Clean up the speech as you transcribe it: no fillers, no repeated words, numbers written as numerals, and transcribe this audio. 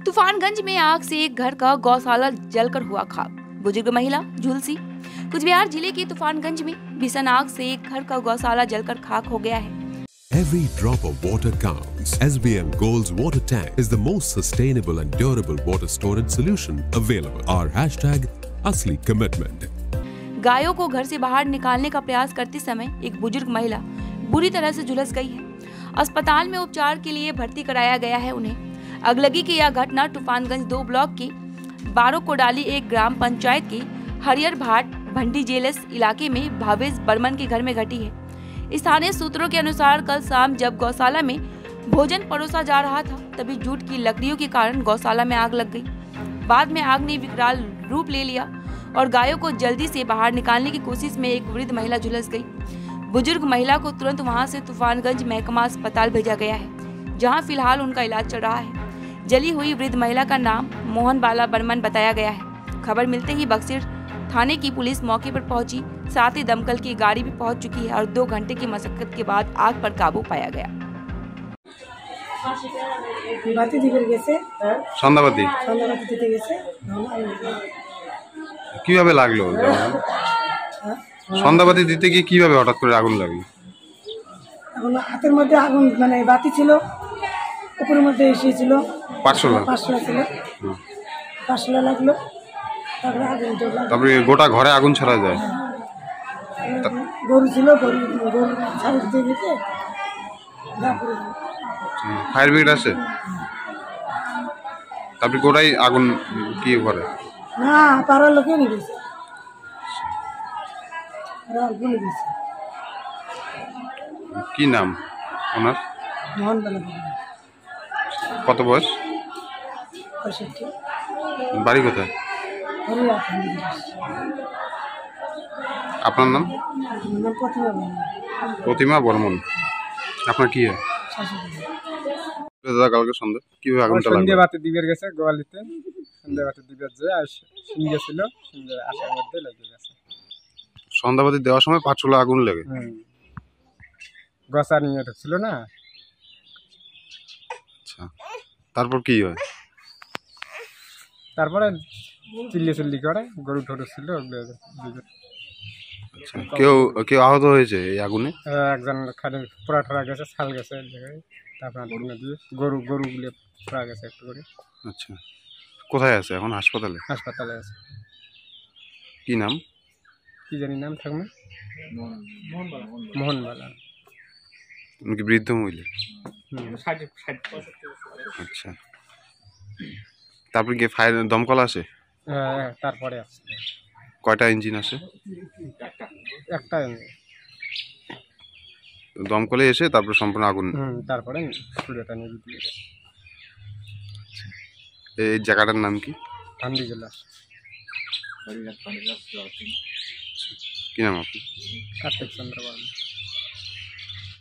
तूफानगंज में आग से एक घर का गौशाला जलकर हुआ खाक। बुजुर्ग महिला झुलसी। कुछ बिहार जिले के तूफानगंज में भीषण आग से एक घर का गौशाला जलकर खाक हो गया है। Every drop of water counts. SBM Gold's water tank is the most sustainable and durable water storage solution available. Our hashtag असली commitment. गायों को घर से बाहर निकालने का प्रयास करते समय एक बुजुर्ग महिला बुरी तरह से झुलस गई है। अस्पताल में उपचार के लिए भर्ती कराया गया है उन्हें। अगलगी की यह घटना तूफानगंज 2 ब्लॉक की बारो कोडाली एक ग्राम पंचायत के हरियर भाट भंडी जेलस इलाके में भावेश बर्मन के घर में घटी है। स्थानीय सूत्रों के अनुसार कल शाम जब गौशाला में भोजन परोसा जा रहा था तभी जूट की लकड़ियों के कारण गौशाला में आग लग गई। बाद में आग ने विकराल रूप ले लिया और गायों को जल्दी से बाहर निकालने की कोशिश में एक वृद्ध महिला झुलस गई। बुजुर्ग महिला को तुरंत वहां से तूफानगंज महकमा अस्पताल भेजा गया है, जहां फिलहाल उनका इलाज चल रहा है। जली हुई वृद्ध महिला का नाम मोहन बाला बर्मन बताया गया है। खबर मिलते ही बक्सर थाने की पुलिस मौके पर पहुंची, साथ ही दमकल की गाड़ी भी पहुंच चुकी है और 2 घंटे की मशक्कत के बाद आग पर काबू पाया गया। কিভাবে লাগলো? সন্ধ্যাবাতি দিতে গিয়ে কিভাবে হঠাৎ করে আগুন লাগলো? এখন হাতের মধ্যে আগুন মানে বাতি ছিল, উপরের মধ্যে এসেছিল পাঁচশোলা ছিল, পাঁচশোলা লাগলো। তারপরে গোটা ঘরে আগুন ছড়া যায়। গরু ছিল, গরু ছাড়ি দিয়ে গেছে। ফায়ার ব্রিগেড আছে? তারপরে গোটাই আগুন কি করে? না, পাড়ার লোকে নিয়ে গেছে। কি নাম ওনার? মোহন বালা। কত বয়স? 65। বাড়ি কোথায়? আপনার নাম? প্রতিমা বর্মন। আপনার কি হয়? দাদা কালকে সন্ধ্যা কিভাবে আগুনটা লাগলো? সন্ধ্যা বাতি দিবের গেছে গোয়ালিতে, সন্ধ্যা বাতি দিবের যে সিঙ্গে ছিল, সিঙ্গে আসার মধ্যে লেগে গেছে। সন্ধ্যাবাতি দেওয়ার সময় পাঁচশোলা আগুন লেগে গসা নিয়ে ঢুকছিল না। আচ্ছা, তারপর কি হয়? তারপরে চিল্লি করে গরু ঠোঁটো ছিল। আচ্ছা, কেউ আহত হয়েছে এই আগুনে? একজন খালি পোড়া ঠোড়া গেছে, ছাল গেছে জায়গায়। তারপর দিয়ে গরুগুলো পোড়া গেছে একটু করে। আচ্ছা, কোথায় আছে এখন? হাসপাতালে? হাসপাতালে আছে। কি নাম? কি জানি নাম থাকবে। মোহন বালা। উনি কি বৃদ্ধ মহিলা? আচ্ছা, তারপরে কি ফায়ার দমকল আসে? তারপরে আছে। কয়টা ইঞ্জিন আসে? একটা। দমকলে এসে তারপর সম্পূর্ণ আগুন। তারপরে পুরোটা নিয়ে দিয়ে গেছে। এই জায়গাটার নাম কি? ভান্ডি জেলা। কি নাম আপনি? কার্তিক চন্দ্র বর্মন।